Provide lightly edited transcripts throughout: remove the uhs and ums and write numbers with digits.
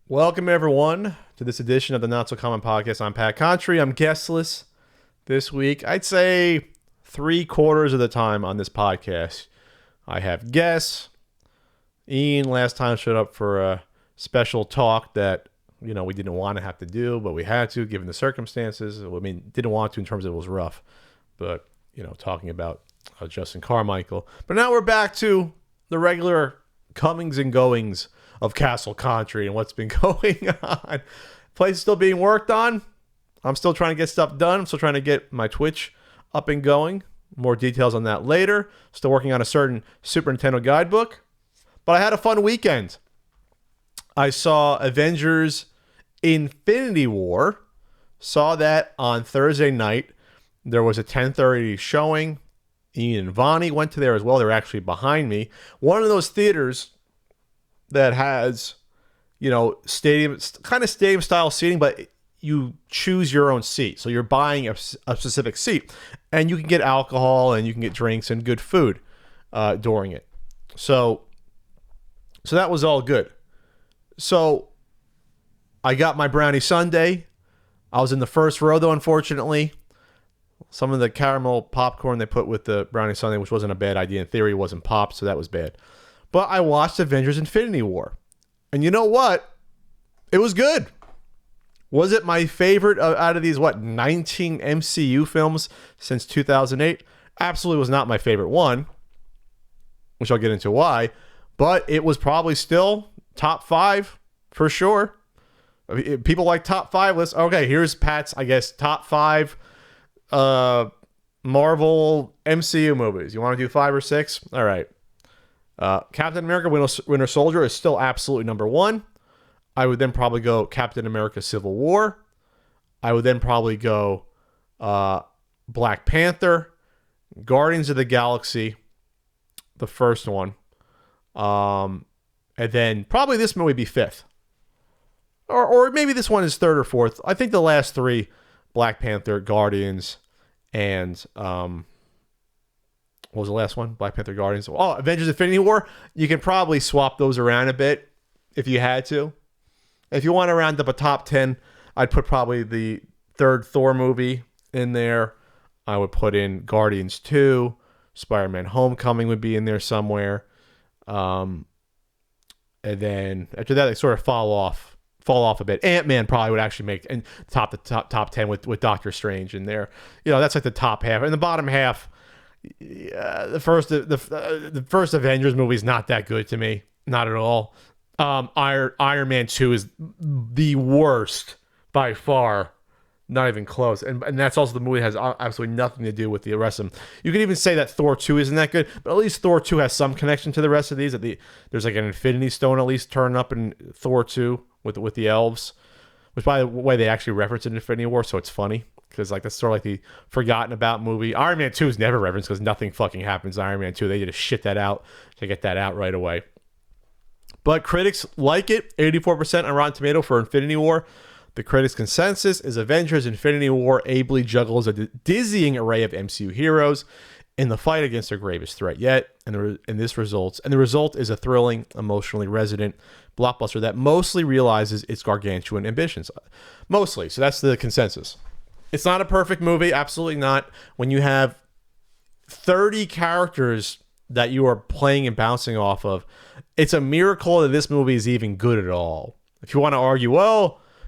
Welcome, everyone, to this edition of the Not So Common Podcast. I'm Pat Contry. I'm guestless this week. I'd say 3/4 of the time on this podcast, I have guests. Ian last time showed up for a special talk that, we didn't want to have to do, but we had to, given the circumstances. I mean, didn't want to in terms of it was rough, but, talking about Justin Carmichael. But now we're back to the regular comings and goings of Castle Country and what's been going on. Place is still being worked on. I'm still trying to get stuff done. I'm still trying to get my Twitch up and going. More details on that later. Still working on a certain Super Nintendo guidebook. But I had a fun weekend. I saw Avengers Infinity War. Saw that on Thursday night. There was a 10:30 showing. Ian and Vonnie went to there as well. They're actually behind me. One of those theaters that has, stadium style seating, but you choose your own seat. So you're buying a specific seat, and you can get alcohol and you can get drinks and good food during it. So that was all good. So I got my brownie sundae. I was in the first row though, unfortunately. Some of the caramel popcorn they put with the brownie sundae, which wasn't a bad idea in theory, wasn't popped, so that was bad. But I watched Avengers Infinity War. And you know what? It was good. Was it my favorite out of these, 19 MCU films since 2008? Absolutely was not my favorite one, which I'll get into why. But it was probably still top 5 for sure. I mean, people like top 5 lists. Okay, here's Pat's, top 5 Marvel MCU movies. You want to do 5 or 6? All right. Captain America Winter Soldier is still absolutely number 1. I would then probably go Captain America Civil War. I would then probably go Black Panther, Guardians of the Galaxy, the first one. And then probably this movie would be 5th. Or maybe this one is 3rd or 4th. I think the last 3, Black Panther, Guardians, and what was the last one? Black Panther, Guardians. Oh, Avengers Infinity War. You can probably swap those around a bit if you had to. If you want to round up a top 10, I'd put probably the 3rd Thor movie in there. I would put in Guardians 2. Spider-Man Homecoming would be in there somewhere. And then after that, they sort of fall off a bit. Ant-Man probably would actually make and top 10 with Doctor Strange in there. That's like the top half. And the bottom half, the first Avengers movie is not that good to me, not at all. Iron Man 2 is the worst by far, not even close, and that's also the movie that has absolutely nothing to do with the rest of them. You could even say that Thor 2 isn't that good, but at least Thor 2 has some connection to the rest of these. There's like an Infinity Stone at least turning up in Thor 2 with the elves, which by the way they actually reference in Infinity War, so it's funny. Because that's sort of like the forgotten about movie. Iron Man 2 is never referenced because nothing fucking happens in Iron Man 2. They just shit that out to get that out right away. But critics like it. 84% on Rotten Tomato for Infinity War. The critics' consensus is Avengers Infinity War ably juggles a dizzying array of MCU heroes in the fight against their gravest threat yet. And the result is a thrilling, emotionally resonant blockbuster that mostly realizes its gargantuan ambitions. Mostly. So that's the consensus. It's not a perfect movie, absolutely not. When you have 30 characters that you are playing and bouncing off of, it's a miracle that this movie is even good at all. If you want to argue,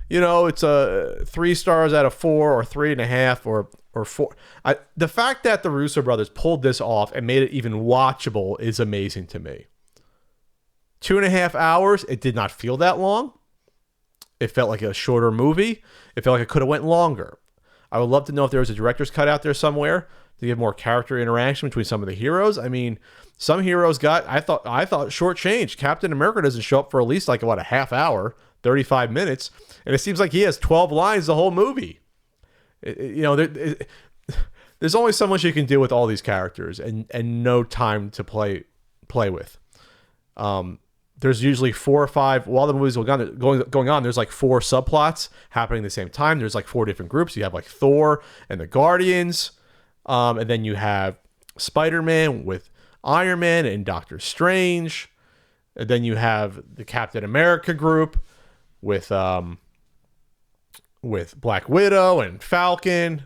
it's a 3 stars out of 4 or 3.5 or 4. The fact that the Russo brothers pulled this off and made it even watchable is amazing to me. 2.5 hours, it did not feel that long. It felt like a shorter movie. It felt like it could have went longer. I would love to know if there was a director's cut out there somewhere to give more character interaction between some of the heroes. I mean, some heroes I thought shortchanged. Captain America doesn't show up for at least a half hour, 35 minutes, and it seems like he has 12 lines the whole movie. There's only so much you can do with all these characters and no time to play with. There's usually 4 or 5 while the movie's going on. There's 4 subplots happening at the same time. There's 4 different groups. You have Thor and the Guardians, and then you have Spider-Man with Iron Man and Doctor Strange, and then you have the Captain America group with Black Widow and Falcon,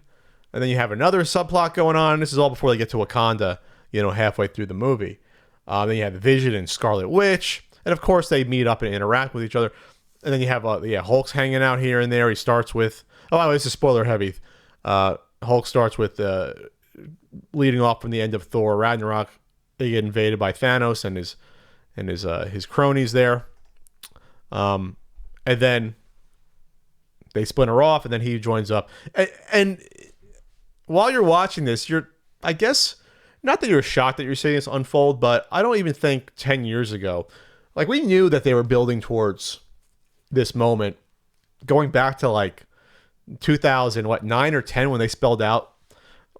and then you have another subplot going on. This is all before they get to Wakanda, halfway through the movie. Then you have Vision and Scarlet Witch, and of course they meet up and interact with each other. And then you have Hulk's hanging out here and there. He starts with this is spoiler heavy. Hulk starts with leading off from the end of Thor Ragnarok. They get invaded by Thanos and his cronies there. And then they splinter off, and then he joins up. And while you're watching this, I guess, not that you're shocked that you're seeing this unfold, but I don't even think 10 years ago, like, we knew that they were building towards this moment, going back to like 2009 or 10 when they spelled out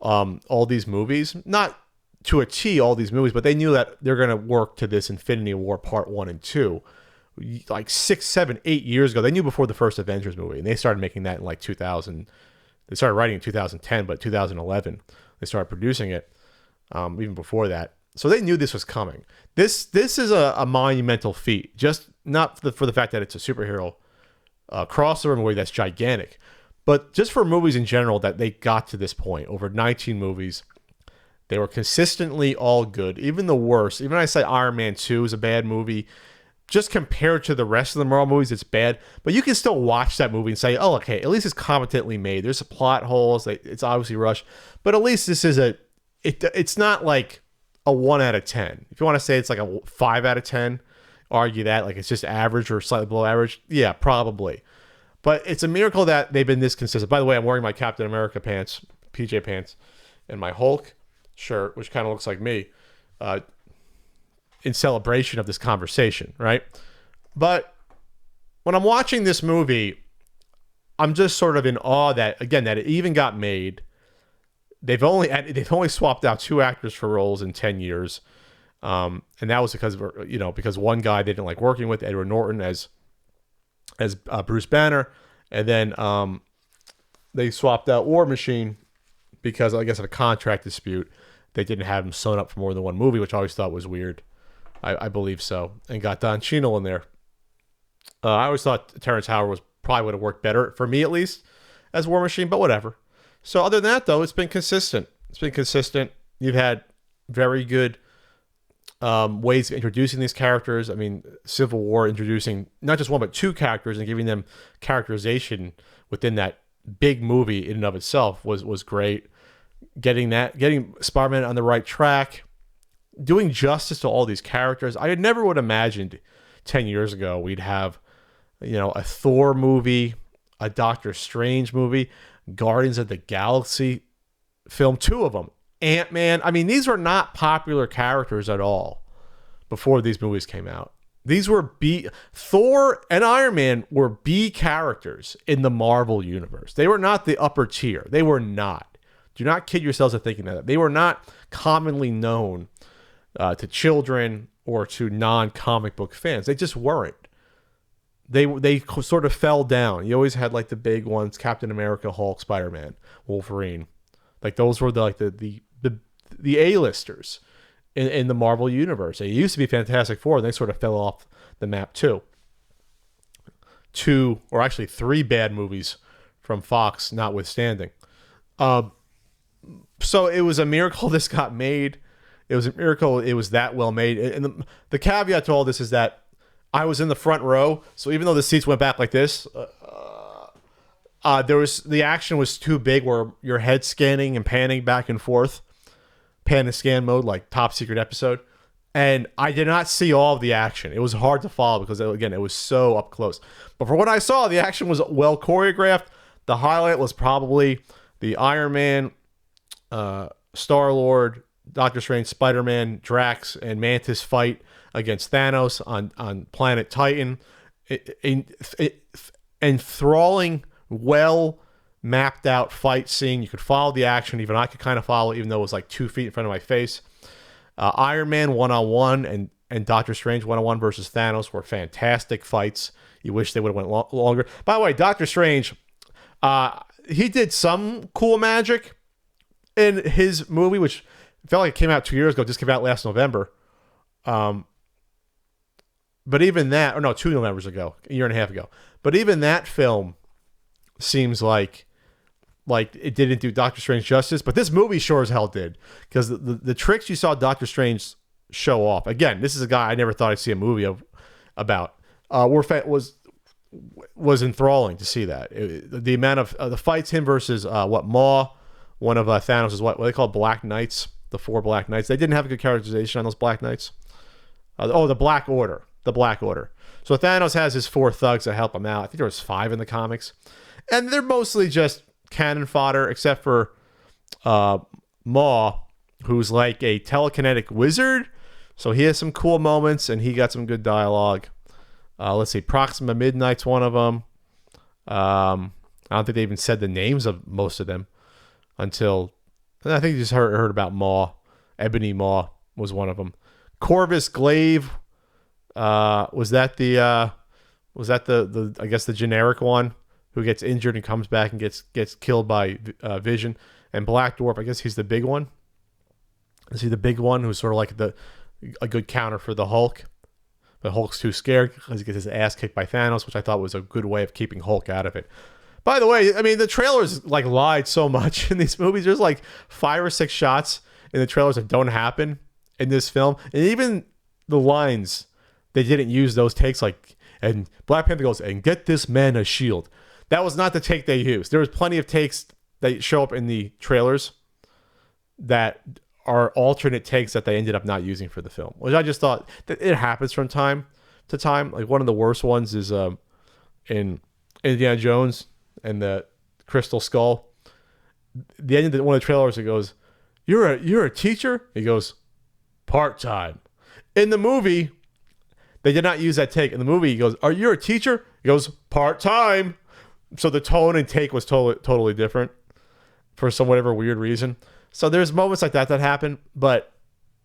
all these movies, not to a T all these movies, but they knew that they're going to work to this Infinity War Part 1 and 2 like 6, 7, 8 years ago. They knew before the first Avengers movie, and they started making that in like 2000. They started writing in 2010, but 2011 they started producing it, even before that. So they knew this was coming. This is a monumental feat, just not for the fact that it's a superhero crossover movie that's gigantic, but just for movies in general that they got to this point. Over 19 movies, they were consistently all good. Even the worst, even I say Iron Man 2 is a bad movie, just compared to the rest of the Marvel movies, it's bad. But you can still watch that movie and say, oh, okay, at least it's competently made. There's plot holes. It's obviously rushed. But at least this is it's not like a 1 out of 10. If you want to say it's like a 5 out of 10, argue that. Like it's just average or slightly below average. Yeah, probably. But it's a miracle that they've been this consistent. By the way, I'm wearing my Captain America pants, PJ pants, and my Hulk shirt, which kind of looks like me, in celebration of this conversation, right? But when I'm watching this movie, I'm just sort of in awe that it even got made. They've only swapped out 2 actors for roles in 10 years, and that was because one guy they didn't like working with, Edward Norton as Bruce Banner, and then they swapped out War Machine because, I guess, of a contract dispute. They didn't have him sewn up for more than one movie, which I always thought was weird. I believe so, and got Don Cheadle in there. I always thought Terrence Howard probably would have worked better, for me at least, as War Machine, but whatever. So other than that, though, it's been consistent. You've had very good ways of introducing these characters. I mean, Civil War introducing not just one but 2 characters and giving them characterization within that big movie in and of itself was great. Getting Spider-Man on the right track, doing justice to all these characters. I never would have imagined 10 years ago we'd have, a Thor movie, a Doctor Strange movie, Guardians of the Galaxy film, 2 of them. Ant-Man. I mean, these were not popular characters at all before these movies came out. These were Thor and Iron Man were B characters in the Marvel universe. They were not the upper tier. They were not. Do not kid yourselves into thinking that. They were not commonly known to children or to non-comic book fans. They just weren't. They sort of fell down. You always had like the big ones: Captain America, Hulk, Spider-Man, Wolverine. Like those were the A-listers in the Marvel universe. They used to be Fantastic Four, and they sort of fell off the map too. 2 or actually 3 bad movies from Fox, notwithstanding. So it was a miracle this got made. It was a miracle it was that well made. And the caveat to all this is that I was in the front row, so even though the seats went back like this, the action was too big where your head scanning and panning back and forth, pan and scan mode, like Top Secret episode. And I did not see all of the action. It was hard to follow because, again, it was so up close. But for what I saw, the action was well choreographed. The highlight was probably the Iron Man, Star-Lord, Doctor Strange, Spider-Man, Drax, and Mantis fight against Thanos on planet Titan. Enthralling, well mapped out fight scene. You could follow the action. Even I could kind of follow, even though it was like 2 feet in front of my face. Iron Man one-on-one and Doctor Strange one-on-one versus Thanos were fantastic fights. You wish they would have went longer. By the way, Doctor Strange, he did some cool magic in his movie, which felt like it came out 2 years ago, just came out last November. But even that, or no, 2 Novembers ago, a year and a half ago. But even that film seems like it didn't do Doctor Strange justice. But this movie sure as hell did, because the tricks you saw Doctor Strange show off. Again, this is a guy I never thought I'd see a movie about. Was enthralling to see that. The amount of the fights, him versus Maw, one of Thanos is what they call Black Knights, the 4 Black Knights. They didn't have a good characterization on those Black Knights. The Black Order. The Black Order. So Thanos has his 4 thugs that help him out. I think there was 5 in the comics. And they're mostly just cannon fodder, except for Maw, who's like a telekinetic wizard. So he has some cool moments, and he got some good dialogue. Let's see, Proxima Midnight's one of them. I don't think they even said the names of most of them until... I think you just heard about Maw. Ebony Maw was one of them. Corvus Glaive, was that the I guess the generic one who gets injured and comes back and gets killed by Vision? And Black Dwarf, I guess he's the big one. Is he the big one who's sort of like a good counter for the Hulk? But Hulk's too scared because he gets his ass kicked by Thanos, which I thought was a good way of keeping Hulk out of it. By the way, I mean, the trailers like lied so much in these movies. There's like 5 or 6 shots in the trailers that don't happen in this film. And even the lines, they didn't use those takes, like, and Black Panther goes, and get this man a shield. That was not the take they used. There was plenty of takes that show up in the trailers that are alternate takes that they ended up not using for the film, which I just thought that it happens from time to time. Like one of the worst ones is in Indiana Jones and the Crystal Skull. The end of one of the trailers, it goes, "You're a teacher?" He goes, "Part-time." In the movie, they did not use that take. In the movie, he goes, "Are you a teacher?" He goes, "Part-time." So the tone and take was totally different for some whatever weird reason. So there's moments like that happen, but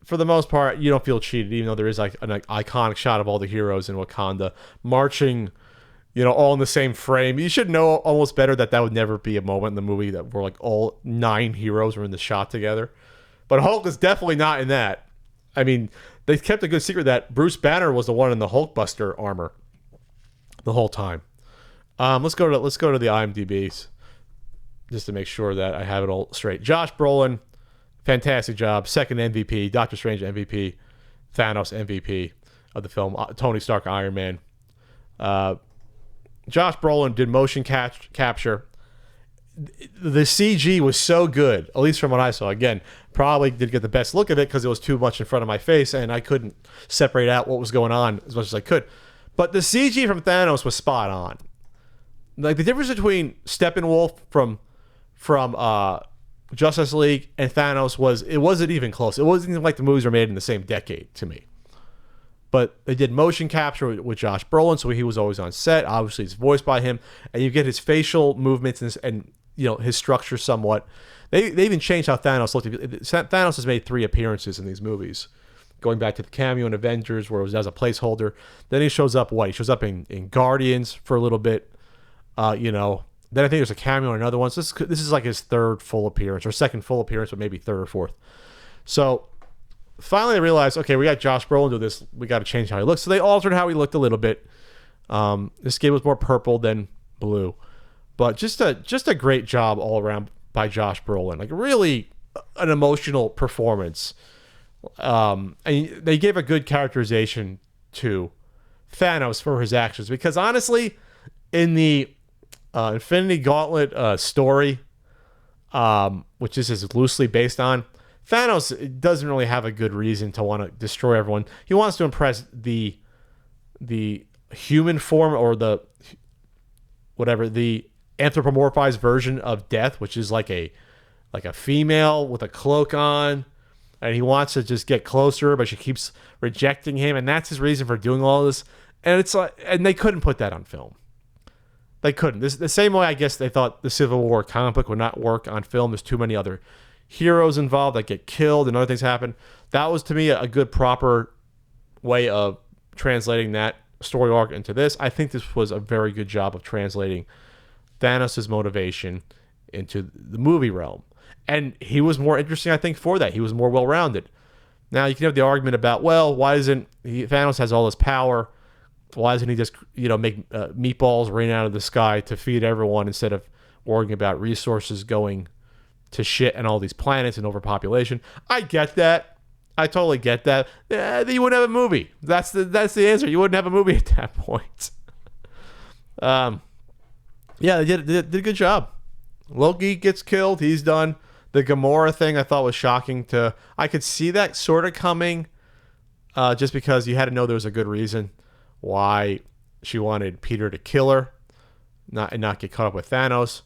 for the most part, you don't feel cheated, even though there is like an iconic shot of all the heroes in Wakanda marching, all in the same frame. You should know almost better that would never be a moment in the movie that where like all 9 heroes were in the shot together. But Hulk is definitely not in that. I mean, they kept a good secret that Bruce Banner was the one in the Hulkbuster armor the whole time. Let's go to the IMDb's just to make sure that I have it all straight. Josh Brolin, fantastic job. Second MVP. Doctor Strange MVP. Thanos MVP of the film. Tony Stark Iron Man. Josh Brolin did motion capture. The CG was so good, at least from what I saw. Again, probably didn't get the best look of it because it was too much in front of my face and I couldn't separate out what was going on as much as I could. But the CG from Thanos was spot on. Like the difference between Steppenwolf from Justice League and Thanos wasn't even close. It wasn't even like the movies were made in the same decade to me. But they did motion capture with Josh Brolin, so he was always on set. Obviously, it's voiced by him, and you get his facial movements and his structure somewhat. They even changed how Thanos looked. Thanos has made 3 appearances in these movies, going back to the cameo in Avengers where it was as a placeholder. Then he shows up. He shows up in Guardians for a little bit. Then I think there's a cameo in another one. So this is like his 3rd full appearance, or 2nd full appearance, but maybe 3rd or 4th. So finally they realized, okay, we got Josh Brolin do this. We got to change how he looks. So they altered how he looked a little bit. This game was more purple than blue. But just a great job all around by Josh Brolin. Like really an emotional performance. And they gave a good characterization to Thanos for his actions. Because honestly, in the Infinity Gauntlet story, which this is loosely based on, Thanos doesn't really have a good reason to want to destroy everyone. He wants to impress the human form, or the anthropomorphized version of Death, which is like a female with a cloak on, and he wants to just get closer, but she keeps rejecting him, and that's his reason for doing all this. And it's like, and they couldn't put that on film. They couldn't. The same way I guess they thought the Civil War comic book would not work on film. There's too many other heroes involved that get killed and other things happen. That was to me a good proper way of translating that story arc into this. I think this was a very good job of translating Thanos' motivation into the movie realm. And he was more interesting, I think, for that. He was more well-rounded. Now, you can have the argument about, well, why isn't Thanos has all this power, Why doesn't he just, make meatballs rain out of the sky to feed everyone instead of worrying about resources going to shit and all these planets and overpopulation? I get that. I totally get that. Then you wouldn't have a movie. That's the answer. You wouldn't have a movie at that point. Yeah, they did a good job. Loki gets killed. He's done. The Gamora thing I thought was shocking. I could see that sort of coming, just because you had to know there was a good reason why she wanted Peter to kill her, not get caught up with Thanos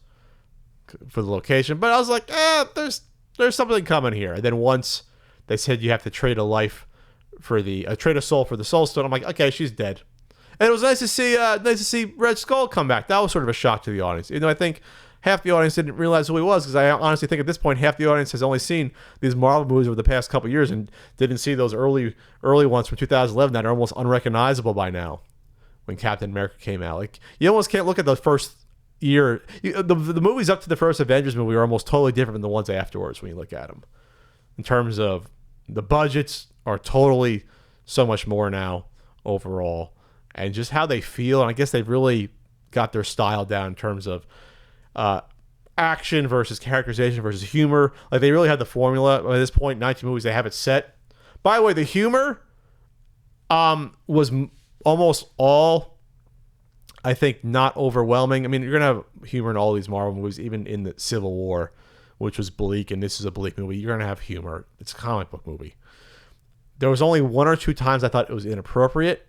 for the location. But I was like, there's something coming here. And then once they said you have to trade trade a soul for the Soul Stone, I'm like, okay, she's dead. And it was nice to see Red Skull come back. That was sort of a shock to the audience. I think half the audience didn't realize who he was, because I honestly think at this point half the audience has only seen these Marvel movies over the past couple of years and didn't see those early ones from 2011 that are almost unrecognizable by now when Captain America came out. Like, you almost can't look at the first year. The movies up to the first Avengers movie are almost totally different than the ones afterwards when you look at them. In terms of the budgets are totally so much more now overall. And just how they feel. And I guess they've really got their style down in terms of action versus characterization versus humor. Like, they really have the formula. At this point, 19 movies, they have it set. By the way, the humor was almost all, I think, not overwhelming. I mean, you're going to have humor in all these Marvel movies, even in the Civil War, which was bleak, and this is a bleak movie. You're going to have humor. It's a comic book movie. There was only one or two times I thought it was inappropriate.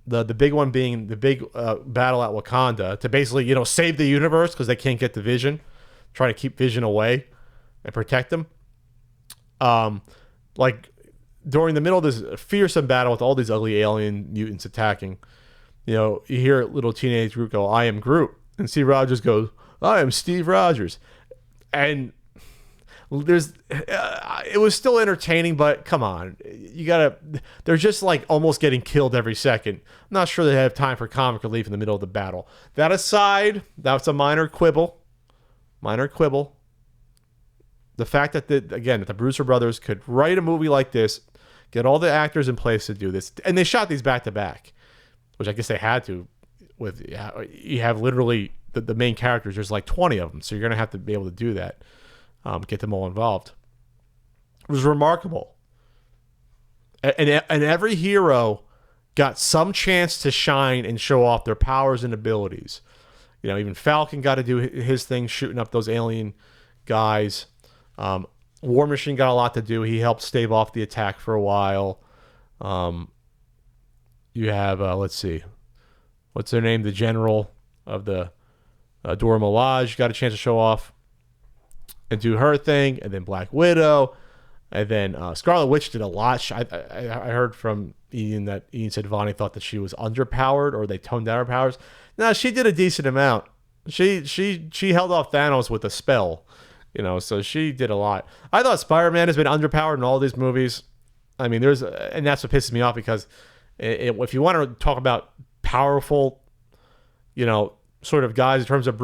The big one being the big battle at Wakanda to basically, save the universe because they can't get the Vision, trying to keep Vision away and protect them. Like, during the middle of this fearsome battle with all these ugly alien mutants attacking, you hear little teenage Groot go, "I am Groot," and Steve Rogers goes, "I am Steve Rogers," and it was still entertaining, but come on, they're just like almost getting killed every second. I'm not sure they have time for comic relief in the middle of the battle. That aside, that's a minor quibble. The fact that the Brewster brothers could write a movie like this, get all the actors in place to do this, and they shot these back to back, which I guess they had to. You have literally the main characters. There's like 20 of them, so you're gonna have to be able to do that. Get them all involved. It was remarkable. And every hero got some chance to shine and show off their powers and abilities. Even Falcon got to do his thing, shooting up those alien guys. War Machine got a lot to do. He helped stave off the attack for a while. You have, let's see, what's their name? The general of the Dora Milaje got a chance to show off and do her thing, and then Black Widow, and then Scarlet Witch did a lot. I heard from Ian that Ian said Vonnie thought that she was underpowered, or they toned down her powers. No, she did a decent amount. She held off Thanos with a spell, so she did a lot. I thought Spider-Man has been underpowered in all these movies. I mean, and that's what pisses me off, because if you want to talk about powerful, sort of guys in terms of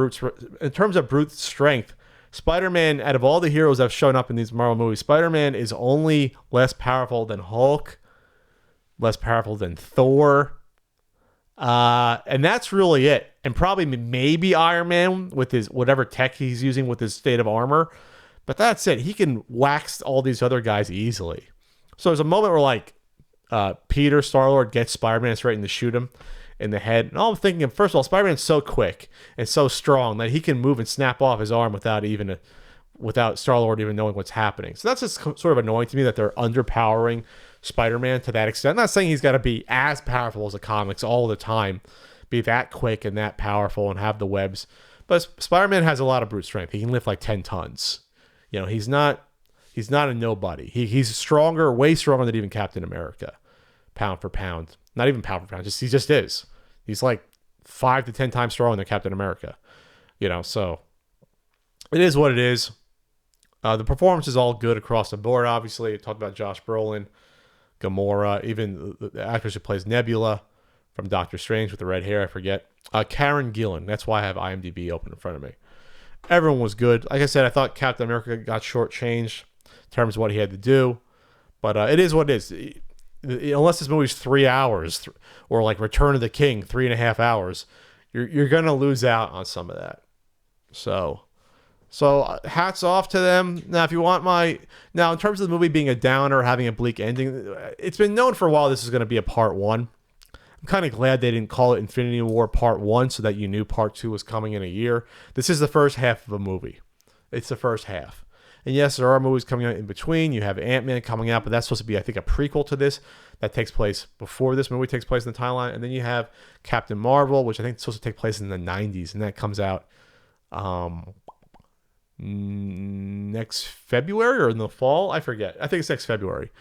brute strength, Spider-Man, out of all the heroes that have shown up in these Marvel movies, Spider-Man is only less powerful than Hulk, less powerful than Thor, and that's really it. And probably maybe Iron Man with his whatever tech he's using with his state of armor, but that's it. He can wax all these other guys easily. So there's a moment where Peter, Star-Lord, gets Spider-Man straight to shoot him in the head. And all I'm thinking of, first of all, Spider-Man's so quick and so strong that he can move and snap off his arm without Star-Lord even knowing what's happening. So that's just sort of annoying to me that they're underpowering Spider-Man to that extent. I'm not saying he's got to be as powerful as the comics all the time, be that quick and that powerful and have the webs. But Spider-Man has a lot of brute strength. He can lift like 10 tons. He's not a nobody. He's stronger, way stronger than even Captain America, pound for pound. Not even pound for pound. He just is. He's like 5 to 10 times stronger than Captain America. So it is what it is. The performance is all good across the board, obviously. I talked about Josh Brolin, Gamora, even the actress who plays Nebula from Doctor Strange with the red hair, I forget. Karen Gillan. That's why I have IMDb open in front of me. Everyone was good. Like I said, I thought Captain America got shortchanged in terms of what he had to do. But it is what it is. unless this movie's 3 hours or like Return of the King, 3.5 hours, you're going to lose out on some of that. So hats off to them. Now, if you want now in terms of the movie being a downer, having a bleak ending, it's been known for a while this is going to be a part 1. I'm kind of glad they didn't call it Infinity War Part 1 so that you knew Part 2 was coming in a year. This is the first half of a movie. It's the first half. And yes, there are movies coming out in between. You have Ant-Man coming out, but that's supposed to be, I think, a prequel to this that takes place before this movie takes place in the timeline. And then you have Captain Marvel, which I think is supposed to take place in the 90s, and that comes out next February or in the fall. I forget. I think it's next February,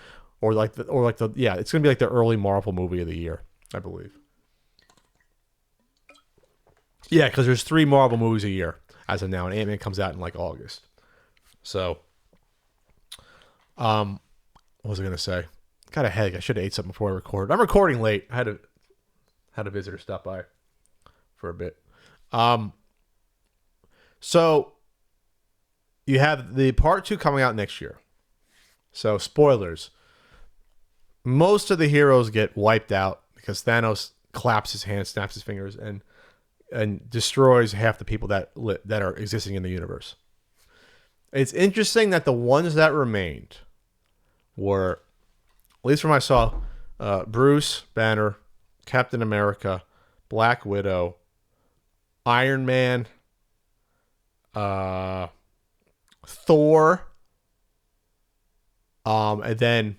it's gonna be like the early Marvel movie of the year, I believe. Yeah, because there's 3 Marvel movies a year as of now, and Ant-Man comes out in like August. So, what was I gonna say? Got a headache. I should have ate something before I recorded. I'm recording late. I had a visitor stop by for a bit. So you have the part 2 coming out next year. So spoilers. Most of the heroes get wiped out because Thanos claps his hands, snaps his fingers, and destroys half the people that are existing in the universe. It's interesting that the ones that remained were, at least from what I saw, Bruce Banner, Captain America, Black Widow, Iron Man, Thor, and then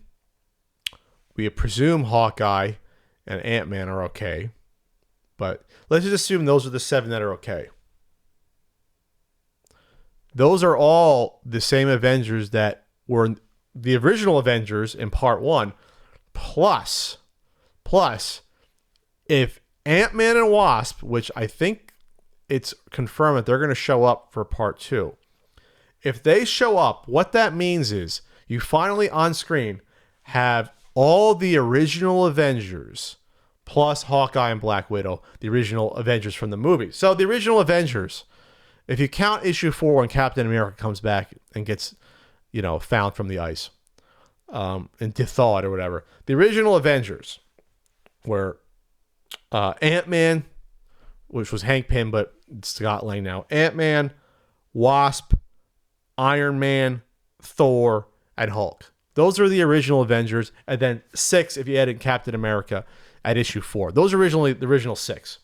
we presume Hawkeye and Ant-Man are okay. But let's just assume those are the 7 that are okay. Those are all the same Avengers that were the original Avengers in part 1. Plus, if Ant-Man and Wasp, which I think it's confirmed that they're going to show up for part 2. If they show up, what that means is you finally on screen have all the original Avengers plus Hawkeye and Black Widow, the original Avengers from the movie. So the original Avengers, if you count issue 4 when Captain America comes back and gets, found from the ice, and thawed or whatever, the original Avengers were Ant-Man, which was Hank Pym, but Scott Lang now. Ant-Man, Wasp, Iron Man, Thor, and Hulk. Those are the original Avengers, and then 6 if you add in Captain America at issue 4. Those are originally the original 6.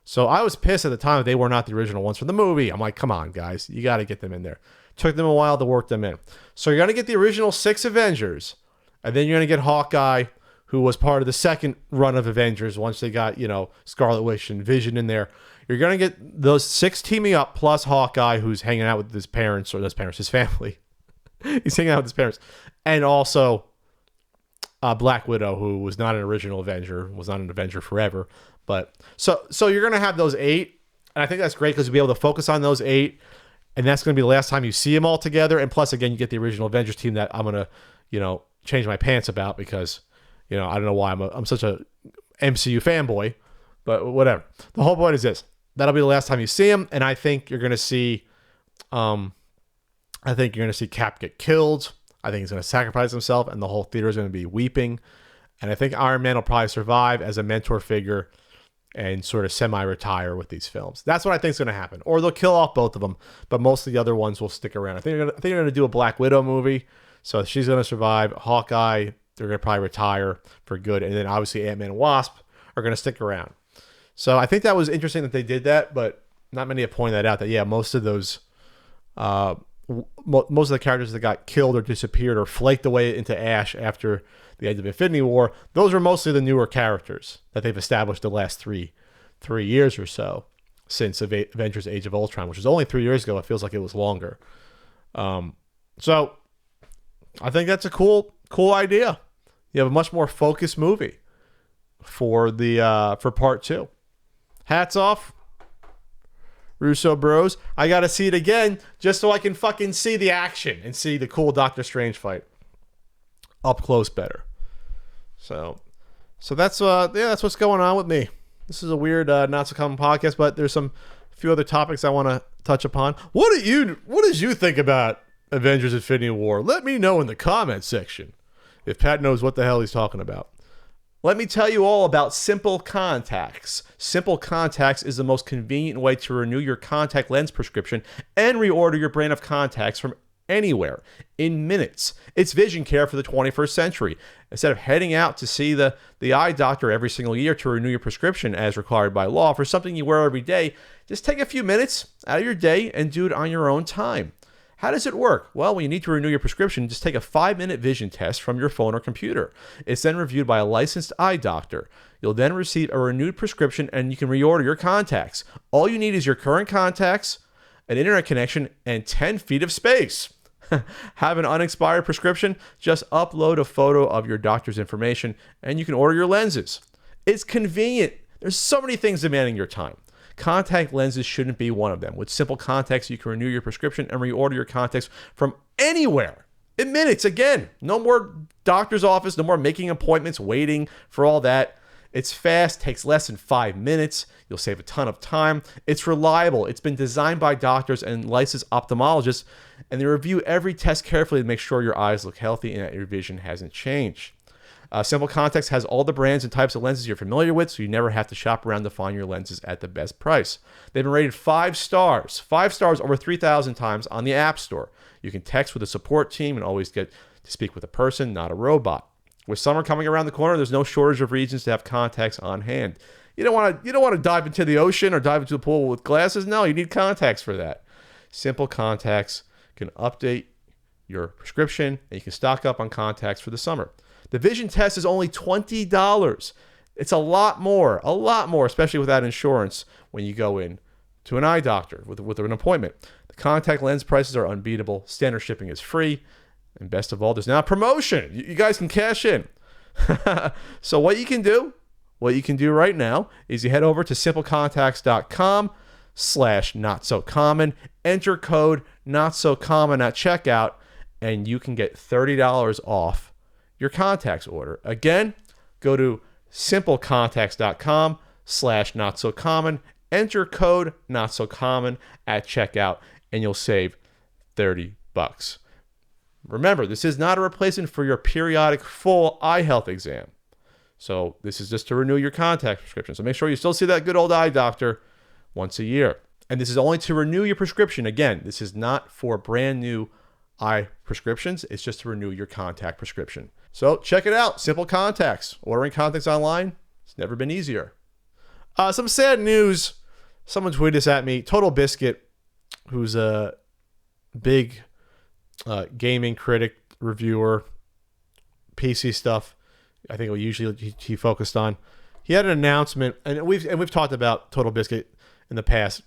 So I was pissed at the time that they were not the original ones from the movie. I'm like, come on, guys. You got to get them in there. Took them a while to work them in. So you're going to get the original 6 Avengers, and then you're going to get Hawkeye, who was part of the second run of Avengers once they got, Scarlet Witch and Vision in there. You're going to get those 6 teaming up, plus Hawkeye, who's hanging out with his parents, his family. He's hanging out with his parents. And also Black Widow, who was not an original Avenger, was not an Avenger forever. But so you're going to have those 8. And I think that's great because you'll be able to focus on those 8. And that's going to be the last time you see them all together. And plus, again, you get the original Avengers team that I'm going to, change my pants about because, I don't know why I'm such a MCU fanboy. But whatever. The whole point is this. That'll be the last time you see him. And I think you're going to see Cap get killed. I think he's going to sacrifice himself, and the whole theater is going to be weeping. And I think Iron Man will probably survive as a mentor figure and sort of semi-retire with these films. That's what I think is going to happen. Or they'll kill off both of them, but most of the other ones will stick around. I think they're going to do a Black Widow movie, so she's going to survive. Hawkeye, they're going to probably retire for good, and then obviously Ant-Man and Wasp are going to stick around. So I think that was interesting that they did that, but not many have pointed that out. That most of those. Most of the characters that got killed or disappeared or flaked away into ash after the end of Infinity War, those are mostly the newer characters that they've established the last three years or so since Avengers Age of Ultron, which was only 3 years ago. It feels like it was longer. So I think that's a cool idea. You have a much more focused movie for part 2. Hats off, Russo Bros. I got to see it again just so I can fucking see the action and see the cool Doctor Strange fight up close better. So that's what's going on with me. This is a weird, not so common podcast, but there's a few other topics I want to touch upon. What did you think about Avengers Infinity War? Let me know in the comment section. if Pat knows what the hell he's talking about. Let me tell you all about Simple Contacts. Simple Contacts is the most convenient way to renew your contact lens prescription and reorder your brand of contacts from anywhere in minutes. It's vision care for the 21st century. Instead of heading out to see the eye doctor every single year to renew your prescription as required by law for something you wear every day, just take a few minutes out of your day and do it on your own time. How does it work? Well, when you need to renew your prescription, just take a 5-minute vision test from your phone or computer. It's then reviewed by a licensed eye doctor. You'll then receive a renewed prescription and you can reorder your contacts. All you need is your current contacts, an internet connection, and 10 feet of space. Have an unexpired prescription? Just upload a photo of your doctor's information and you can order your lenses. It's convenient. There's so many things demanding your time. Contact lenses shouldn't be one of them. With Simple Contacts, you can renew your prescription and reorder your contacts from anywhere in minutes. Again, no more doctor's office, no more making appointments, waiting for all that. It's fast, takes less than 5 minutes. You'll save a ton of time. It's reliable. It's been designed by doctors and licensed ophthalmologists, and they review every test carefully to make sure your eyes look healthy and that your vision hasn't changed. Simple Contacts has all the brands and types of lenses you're familiar with, so you never have to shop around to find your lenses at the best price. They've been rated 5 stars. 5 stars over 3,000 times on the App Store. You can text with a support team and always get to speak with a person, not a robot. With summer coming around the corner, there's no shortage of reasons to have contacts on hand. You don't want to dive into the ocean or dive into the pool with glasses. No, you need contacts for that. Simple Contacts can update your prescription and you can stock up on contacts for the summer. The vision test is only $20. It's a lot more, especially without insurance when you go in to an eye doctor with an appointment. The contact lens prices are unbeatable. Standard shipping is free. And best of all, there's now a promotion. You guys can cash in. So what you can do right now is you head over to simplecontacts.com/notsocommon, enter code notsocommon at checkout, and you can get $30 off your contacts order. Again, go to simplecontacts.com/notsocommon, enter code notsocommon at checkout, and you'll save $30. Remember, this is not a replacement for your periodic full eye health exam. So this is just to renew your contact prescription. So make sure you still see that good old eye doctor once a year. And this is only to renew your prescription. Again, this is not for brand new eye prescriptions. It's just to renew your contact prescription. So check it out. Simple Contacts. Ordering contacts online, it's never been easier. Some sad news. Someone tweeted this at me. TotalBiscuit, who's a big gaming critic, reviewer, PC stuff, I think he focused on. He had an announcement, and we've talked about TotalBiscuit in the past.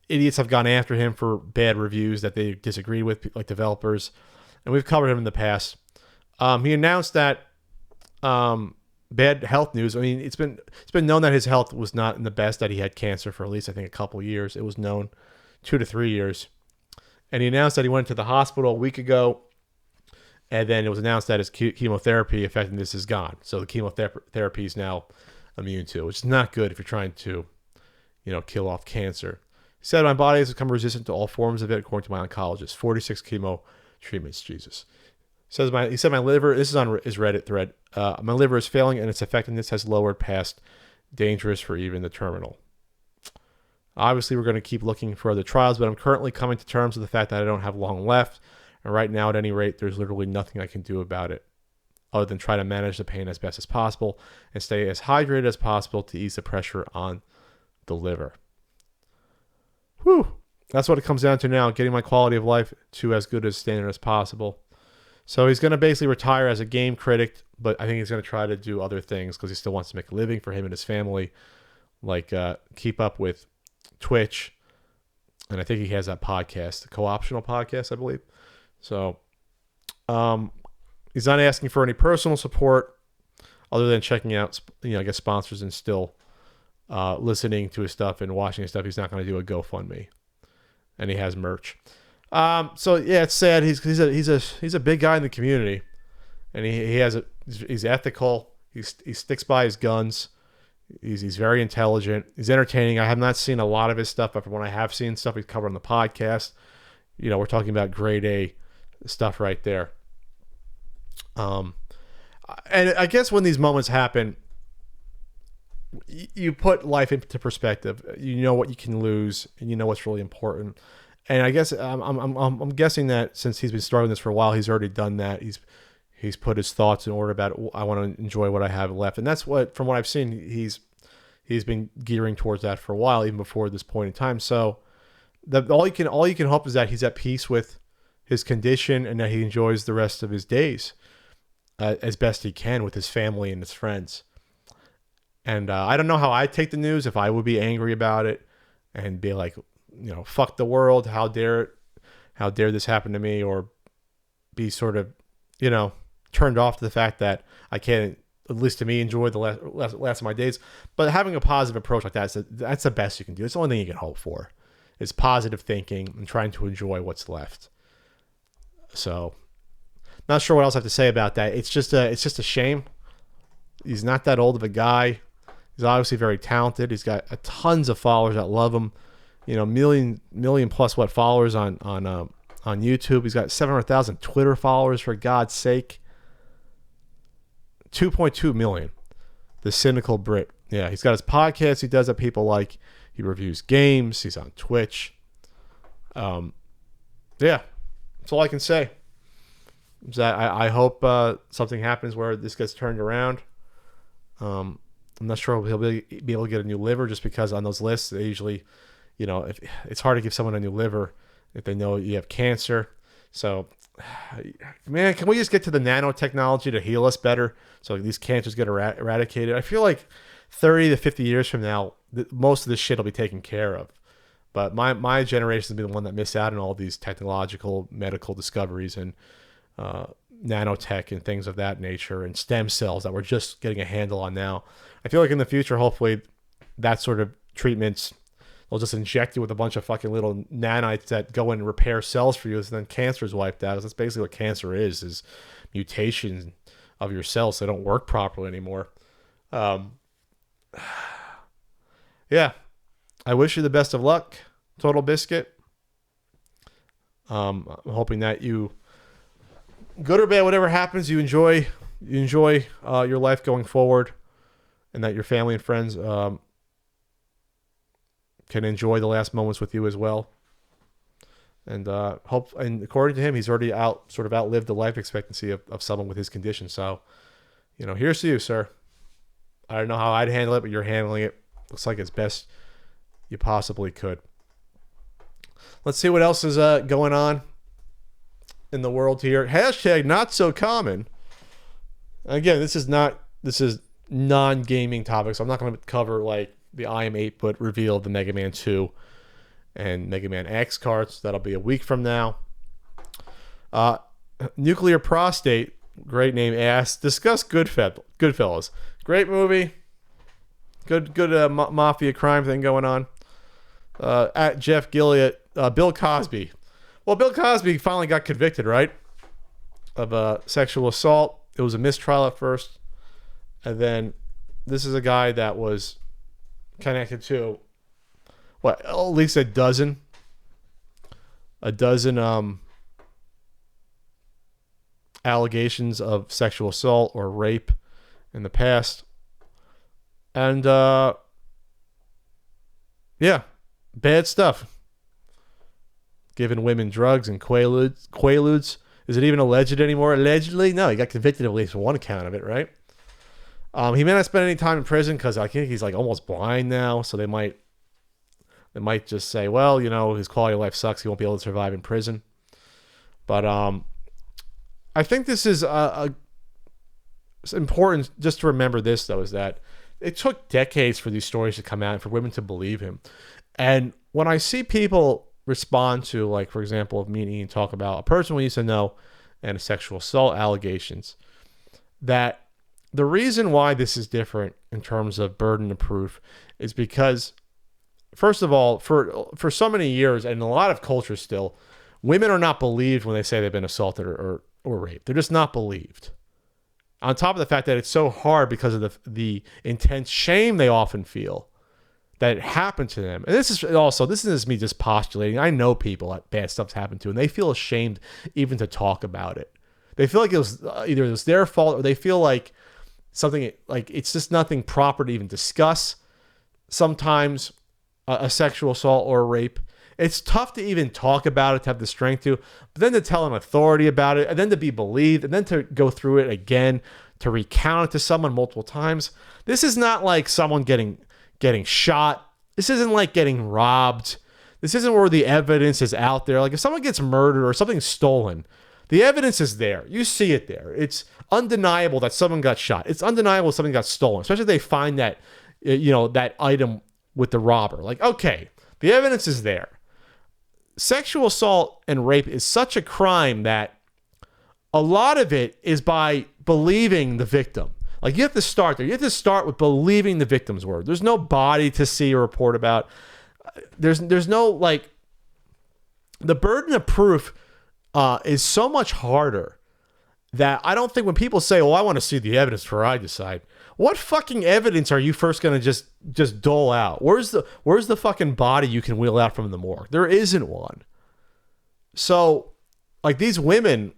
Idiots have gone after him for bad reviews that they disagreed with, like developers, and we've covered him in the past. He announced that bad health news. I mean, it's been known that his health was not in the best, that he had cancer for at least, I think, a couple years. It was known 2 to 3 years. And he announced that he went to the hospital a week ago, and then it was announced that his chemotherapy effectiveness is gone. So the chemotherapy is now immune to, which is not good if you're trying to, kill off cancer. He said, my body has become resistant to all forms of it, according to my oncologist. 46 chemo treatments, Jesus. He said my liver, this is on his Reddit thread, my liver is failing and its effectiveness has lowered past dangerous for even the terminal. Obviously, we're going to keep looking for other trials, but I'm currently coming to terms with the fact that I don't have long left. And right now, at any rate, there's literally nothing I can do about it other than try to manage the pain as best as possible and stay as hydrated as possible to ease the pressure on the liver. Whew. That's what it comes down to now, getting my quality of life to as good a standard as possible. So he's going to basically retire as a game critic, but I think he's going to try to do other things because he still wants to make a living for him and his family, like keep up with Twitch, and I think he has that podcast, the co-optional podcast, I believe. So he's not asking for any personal support other than checking out, I guess, sponsors and still listening to his stuff and watching his stuff. He's not going to do a GoFundMe, and he has merch. So yeah, it's sad. He's a big guy in the community, and he's ethical. He sticks by his guns. He's very intelligent. He's entertaining. I have not seen a lot of his stuff, but from what I have seen stuff he's covered on the podcast, we're talking about grade A stuff right there. Um, and I guess when these moments happen, you put life into perspective. You know what you can lose, and you know what's really important. And I guess I'm guessing that since he's been struggling this for a while, he's already done that. He's put his thoughts in order about it. I want to enjoy what I have left, and that's what, from what I've seen, he's been gearing towards that for a while, even before this point in time. So, all you can hope is that he's at peace with his condition and that he enjoys the rest of his days as best he can with his family and his friends. And I don't know how I'd take the news, if I would be angry about it and be like, fuck the world, how dare this happen to me, or be sort of, turned off to the fact that I can't, at least to me, enjoy the last of my days. But having a positive approach like that, that's the best you can do. It's the only thing you can hope for, is positive thinking and trying to enjoy what's left. So, not sure what else I have to say about that. It's just a shame. He's not that old of a guy. He's obviously very talented. He's got tons of followers that love him. Million plus followers on YouTube. He's got 700,000 Twitter followers, for God's sake. 2.2 million. The Cynical Brit. Yeah, he's got his podcast he does that people like. He reviews games. He's on Twitch. Yeah, that's all I can say. Is that I hope something happens where this gets turned around. I'm not sure he'll be able to get a new liver, just because on those lists they usually, if it's hard to give someone a new liver if they know you have cancer. So, man, can we just get to the nanotechnology to heal us better so these cancers get eradicated? I feel like 30 to 50 years from now, most of this shit will be taken care of. But my generation has been the one that missed out on all these technological medical discoveries and nanotech and things of that nature, and stem cells that we're just getting a handle on now. I feel like in the future, hopefully, that sort of treatments, they'll just inject you with a bunch of fucking little nanites that go in and repair cells for you, and then cancer is wiped out. That's basically what cancer is mutations of your cells that don't work properly anymore. Yeah, I wish you the best of luck, TotalBiscuit. I'm hoping that you, good or bad, whatever happens, you enjoy your life going forward, and that your family and friends can enjoy the last moments with you as well. And and according to him, he's already outlived the life expectancy of someone with his condition. So, here's to you, sir. I don't know how I'd handle it, but you're handling it. Looks like as best you possibly could. Let's see what else is going on in the world here. Hashtag not so common. Again, this is non-gaming topics. I'm not going to cover like the I Am 8-Bit reveal of the Mega Man 2 and Mega Man X cards. That'll be a week from now. Nuclear Prostate, great name, asks, discuss Goodfellas. Great movie. Good mafia crime thing going on. At Jeff Gilliott, Bill Cosby. Well, Bill Cosby finally got convicted, right? Of sexual assault. It was a mistrial at first. And then this is a guy that was connected to, at least a dozen allegations of sexual assault or rape in the past. And, yeah, bad stuff. Giving women drugs and quaaludes. Is it even alleged anymore? Allegedly? No, he got convicted of at least one count of it, right? He may not spend any time in prison because I think he's like almost blind now. So they might just say, well, his quality of life sucks. He won't be able to survive in prison. But I think this is it's important just to remember this, though, is that it took decades for these stories to come out and for women to believe him. And when I see people respond to, like, for example, of me and Ian talk about a person we used to know and sexual assault allegations, that the reason why this is different in terms of burden of proof is because, first of all, for so many years and in a lot of cultures still, women are not believed when they say they've been assaulted or raped. They're just not believed. On top of the fact that it's so hard because of the intense shame they often feel that it happened to them. And this isn't me just postulating. I know people that bad stuff's happened to, and they feel ashamed even to talk about it. They feel like it was either it was their fault, or they feel like something like it's just nothing proper to even discuss. Sometimes a sexual assault or a rape, it's tough to even talk about it, to have the strength to, but then to tell an authority about it, and then to be believed, and then to go through it again, to recount it to someone multiple times. This is not like someone getting shot. This isn't like getting robbed. This isn't where the evidence is out there. Like if someone gets murdered or something's stolen, the evidence is there. You see it there. It's undeniable that someone got shot. It's undeniable something got stolen, especially if they find that, that item with the robber. Like, okay, the evidence is there. Sexual assault and rape is such a crime that a lot of it is by believing the victim. Like you have to start there. You have to start with believing the victim's word. There's no body to see or report about. There's no like, the burden of proof is so much harder that I don't think when people say, "Well, I want to see the evidence before I decide," what fucking evidence are you first gonna just dole out? Where's the fucking body you can wheel out from the morgue? There isn't one. So, like these women,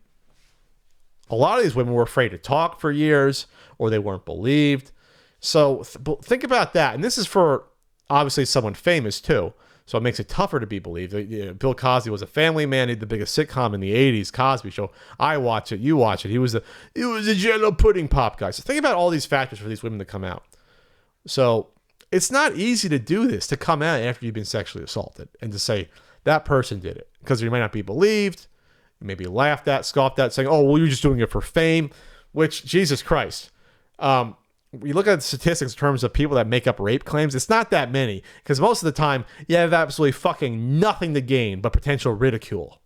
a lot of these women were afraid to talk for years, or they weren't believed. So think about that. And this is for obviously someone famous too. So it makes it tougher to be believed. Bill Cosby was a family man. He had the biggest sitcom in the 80s, Cosby Show. I watch it. You watch it. He was a Jello pudding pop guy. So think about all these factors for these women to come out. So it's not easy to do this, to come out after you've been sexually assaulted and to say that person did it, because you might not be believed. You may be laughed at, scoffed at, saying, "Oh, well, you're just doing it for fame," which, Jesus Christ. We look at the statistics in terms of people that make up rape claims. It's not that many, because most of the time you have absolutely fucking nothing to gain but potential ridicule.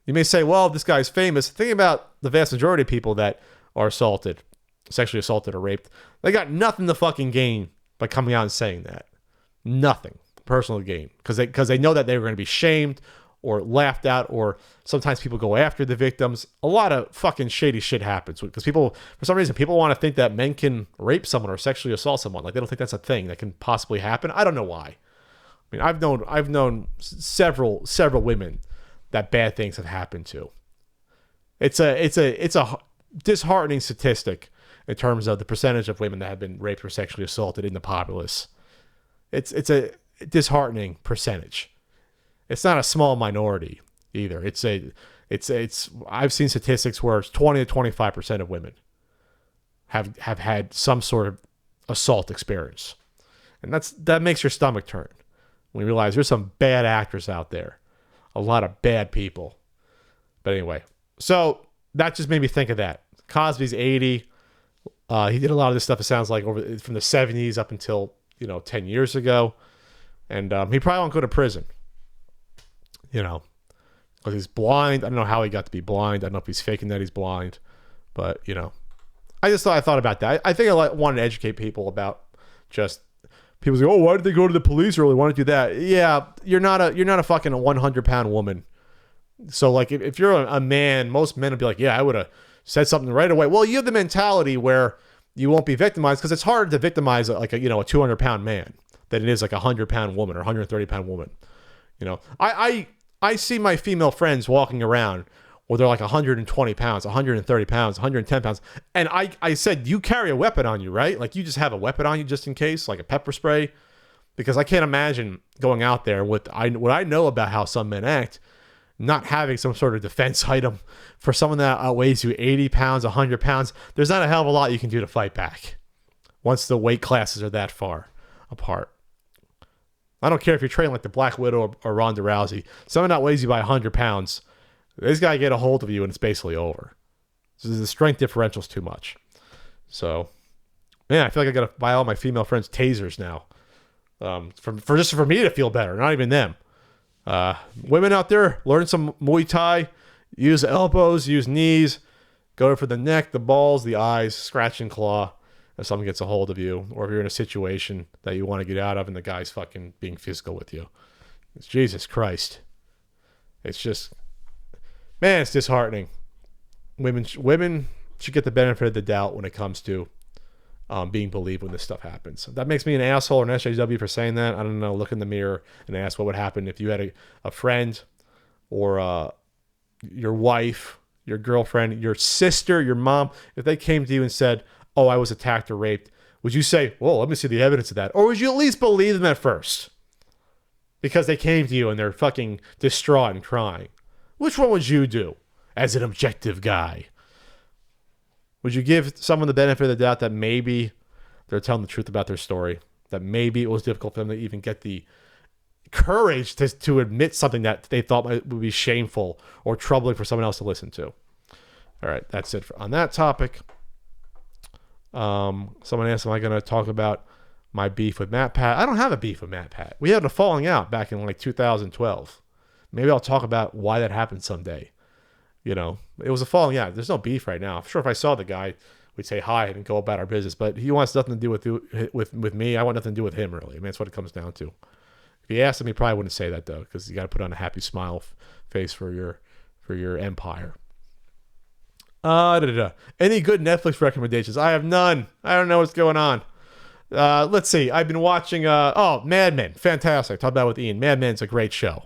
You may say, well, this guy's famous. Think about the vast majority of people that are assaulted, sexually assaulted or raped. They got nothing to fucking gain by coming out and saying that. Nothing personal gain, because they know that they're going to be shamed or laughed at, or sometimes people go after the victims. A lot of fucking shady shit happens because people, for some reason, people want to think that men can rape someone or sexually assault someone. Like they don't think that's a thing that can possibly happen. I don't know why. I mean, I've known several women that bad things have happened to. It's a disheartening statistic in terms of the percentage of women that have been raped or sexually assaulted in the populace. It's a disheartening percentage. It's not a small minority either. I've seen statistics where it's 20 to 25% of women have had some sort of assault experience. And that makes your stomach turn when you realize there's some bad actors out there. A lot of bad people. But anyway, so that just made me think of that. Cosby's 80. He did a lot of this stuff, it sounds like, from the 70s up until 10 years ago. And he probably won't go to prison. Because he's blind. I don't know how he got to be blind. I don't know if he's faking that he's blind. But, I thought about that. I think I wanted to educate people about just, people say, "Oh, why did they go to the police early? Why don't you do that?" Yeah, you're not a fucking 100-pound woman. So, like, if you're a man, most men would be like, "Yeah, I would have said something right away." Well, you have the mentality where you won't be victimized, because it's harder to victimize a 200-pound man than it is like a 100-pound woman or 130-pound woman. I see my female friends walking around where they're like 120 pounds, 130 pounds, 110 pounds. And I said, "You carry a weapon on you, right? Like you just have a weapon on you just in case, like a pepper spray?" Because I can't imagine going out there with what I know about how some men act, not having some sort of defense item for someone that outweighs you 80 pounds, 100 pounds. There's not a hell of a lot you can do to fight back once the weight classes are that far apart. I don't care if you're training like the Black Widow or Ronda Rousey. Someone that weighs you by 100 pounds, this guy get a hold of you and it's basically over. So the strength differential's too much. So, man, I feel like I got to buy all my female friends tasers now. For me to feel better, not even them. Women out there, learn some Muay Thai. Use elbows, use knees. Go for the neck, the balls, the eyes, scratch and claw. If someone gets a hold of you, or if you're in a situation that you want to get out of and the guy's fucking being physical with you. It's Jesus Christ. It's just, man, it's disheartening. Women should get the benefit of the doubt when it comes to being believed when this stuff happens. That makes me an asshole or an SJW for saying that. I don't know. Look in the mirror and ask what would happen if you had a friend or your wife, your girlfriend, your sister, your mom, if they came to you and said, oh, I was attacked or raped, would you say, well, let me see the evidence of that? Or would you at least believe them at first? Because they came to you and they're fucking distraught and crying. Which one would you do as an objective guy? Would you give someone the benefit of the doubt that maybe they're telling the truth about their story? That maybe it was difficult for them to even get the courage to admit something that they thought would be shameful or troubling for someone else to listen to? All right, that's it on that topic. Someone asked, am I going to talk about my beef with Matt Patt? I don't have a beef with Matt Patt. We had a falling out back in like 2012. Maybe I'll talk about why that happened someday. You know, it was a falling out. There's no beef right now. I'm sure if I saw the guy, we'd say hi and go about our business. But he wants nothing to do with me. I want nothing to do with him, really. I mean, that's what it comes down to. If you asked him, he probably wouldn't say that, though, because you got to put on a happy smile face for your empire. Any good Netflix recommendations? I have none. I don't know what's going on. Let's see. I've been watching Mad Men. Fantastic. Talked about it with Ian. Mad Men's a great show.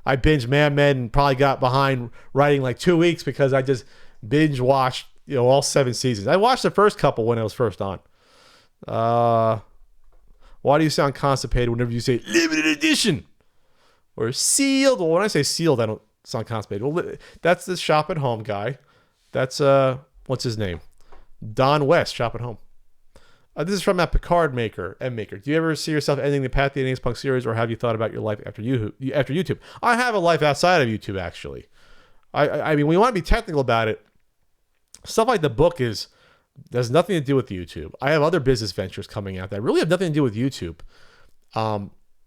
I binged Mad Men and probably got behind writing like 2 weeks because I just binge watched all 7 seasons. I watched the first couple when it was first on. Why do you sound constipated whenever you say limited edition or sealed? Well, when I say sealed, I don't sound constipated. Well, that's the Shop at Home guy. That's what's his name? Don West, Shop at Home. This is from that Picard maker, M maker. Do you ever see yourself ending the Path the NA's Punk series, or have you thought about your life after YouTube? I have a life outside of YouTube, actually. I mean, we want to be technical about it. Stuff like the book has nothing to do with YouTube. I have other business ventures coming out that really have nothing to do with YouTube,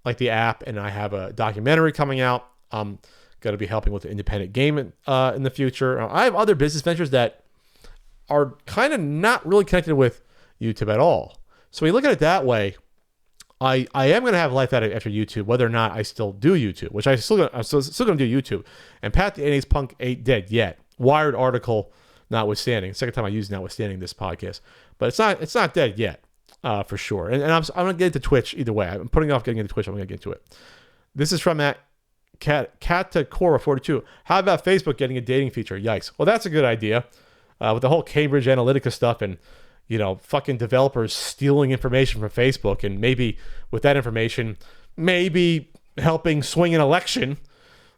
like the app, and I have a documentary coming out. I'm going to be helping with the independent game in the future. I have other business ventures that are kind of not really connected with YouTube at all. So when you look at it that way, I am going to have life after YouTube, whether or not I still do YouTube, which I'm still going to do YouTube. And Pat the NA's Punk ain't dead yet. Wired article notwithstanding. Second time I use notwithstanding this podcast. But it's not dead yet, for sure. And I'm going to get into Twitch either way. I'm putting off getting into Twitch. I'm going to get into it. This is from Cora42. How about Facebook getting a dating feature? Yikes. Well, that's a good idea. With the whole Cambridge Analytica stuff and fucking developers stealing information from Facebook, and maybe with that information, maybe helping swing an election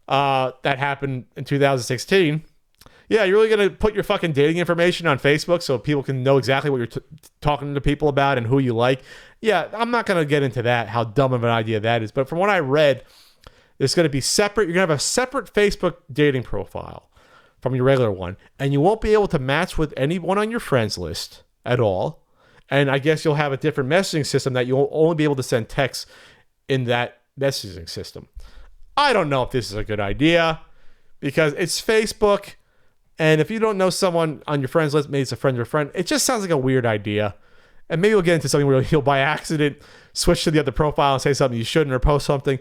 that happened in 2016. Yeah, you're really going to put your fucking dating information on Facebook so people can know exactly what you're talking to people about and who you like? Yeah, I'm not going to get into that, how dumb of an idea that is. But from what I read, it's going to be separate. You're going to have a separate Facebook dating profile from your regular one, and you won't be able to match with anyone on your friends list at all. And I guess you'll have a different messaging system that you'll only be able to send texts in that messaging system. I don't know if this is a good idea because it's Facebook. And if you don't know someone on your friends list, maybe it's a friend of a friend, it just sounds like a weird idea. And maybe we'll get into something where you'll by accident switch to the other profile and say something you shouldn't or post something.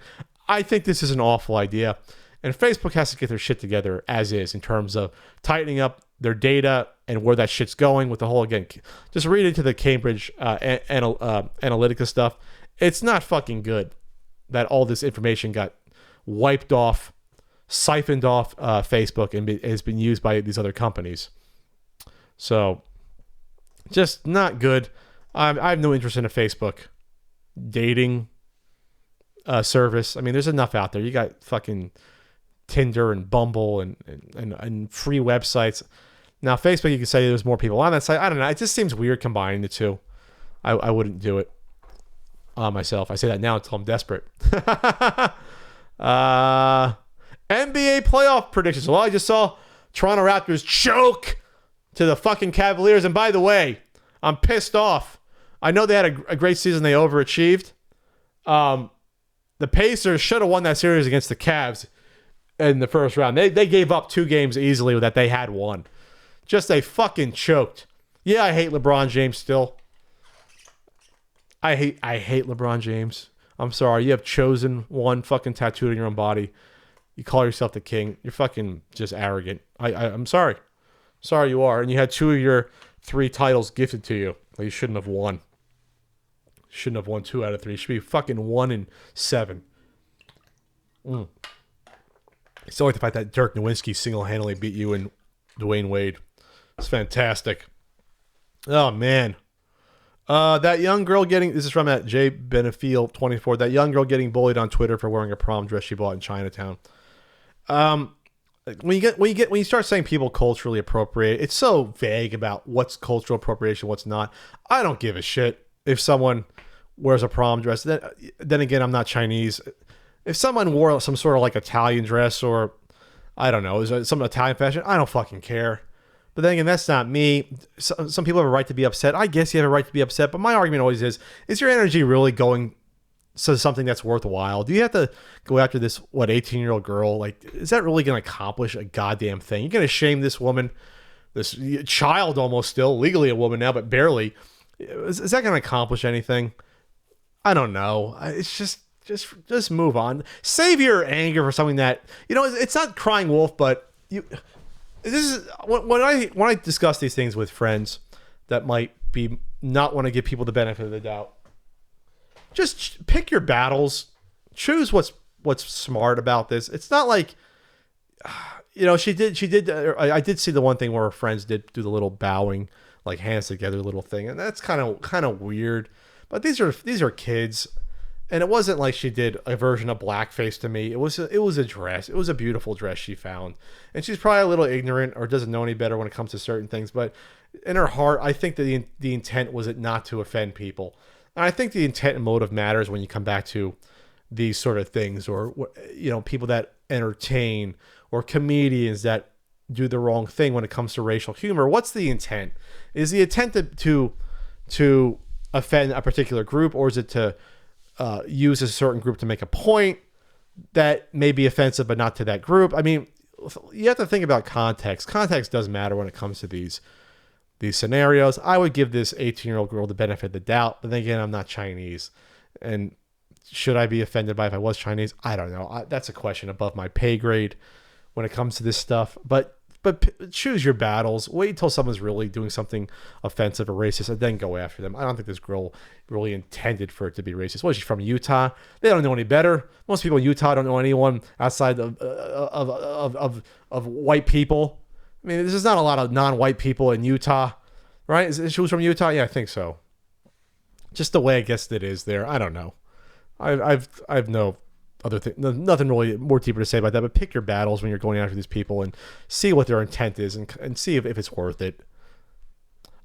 I think this is an awful idea. And Facebook has to get their shit together as is in terms of tightening up their data and where that shit's going with the whole, again, just read into the Cambridge Analytica stuff. It's not fucking good that all this information got wiped off, siphoned off Facebook and has been used by these other companies. So just not good. I have no interest in a Facebook dating service. I mean, there's enough out there. You got fucking Tinder and Bumble and free websites. Now, Facebook, you can say there's more people on that site. I don't know. It just seems weird combining the two. I wouldn't do it myself. I say that now until I'm desperate. NBA playoff predictions. Well, I just saw Toronto Raptors choke to the fucking Cavaliers. And by the way, I'm pissed off. I know they had a great season. They overachieved. The Pacers should have won that series against the Cavs in the first round. They gave up 2 games easily that they had won. Just they fucking choked. Yeah, I hate LeBron James still. I hate LeBron James. I'm sorry. You have chosen one fucking tattooed on your own body. You call yourself the king. You're fucking just arrogant. I'm sorry. Sorry you are. And you had 2 of your 3 titles gifted to you that you shouldn't have won. Shouldn't have won 2 out of 3. You should be fucking 1-7. It's only the fact that Dirk Nowitzki single-handedly beat you in Dwayne Wade. It's fantastic. Oh, man. That young girl getting, this is from at J Benefiel 24, that young girl getting bullied on Twitter for wearing a prom dress she bought in Chinatown. When you start saying people culturally appropriate, it's so vague about what's cultural appropriation, what's not. I don't give a shit if someone wears a prom dress. Then again, I'm not Chinese. If someone wore some sort of like Italian dress, or I don't know, some Italian fashion, I don't fucking care. But then again, that's not me. Some people have a right to be upset. I guess you have a right to be upset. But my argument always is your energy really going to something that's worthwhile? Do you have to go after this, 18-year-old girl? Like, is that really going to accomplish a goddamn thing? You're going to shame this woman, this child, almost still, legally a woman now, but barely. Is that going to accomplish anything? I don't know. It's just move on. Save your anger for something that, it's not crying wolf, but this is when I discuss these things with friends that might be not want to give people the benefit of the doubt. Just pick your battles. Choose what's smart about this. It's not like, she did. I did see the one thing where her friends did do the little bowing, like hands together little thing, and that's kind of weird. But these are kids, and it wasn't like she did a version of blackface to me. It was a dress. It was a beautiful dress she found, and she's probably a little ignorant or doesn't know any better when it comes to certain things. But in her heart, I think that the intent was not to offend people. And I think the intent and motive matters when you come back to these sort of things, or people that entertain, or comedians that do the wrong thing when it comes to racial humor. What's the intent? Is the intent to offend a particular group, or is it to use a certain group to make a point that may be offensive but not to that group? I mean, you have to think about context. Context does matter when it comes to these scenarios. I would give this 18-year-old girl the benefit of the doubt, but then again, I'm not Chinese. And should I be offended by if I was Chinese? I don't know. That's a question above my pay grade when it comes to this stuff. But choose your battles. Wait until someone's really doing something offensive or racist, and then go after them. I don't think this girl really intended for it to be racist. Well, she's from Utah. They don't know any better. Most people in Utah don't know anyone outside of white people. I mean, there's not a lot of non-white people in Utah, right? She was from Utah? Yeah, I think so. Just the way I guess it is there. I don't know. I've no other thing, nothing really more deeper to say about that. But pick your battles when you're going after these people and see what their intent is, and see if it's worth it.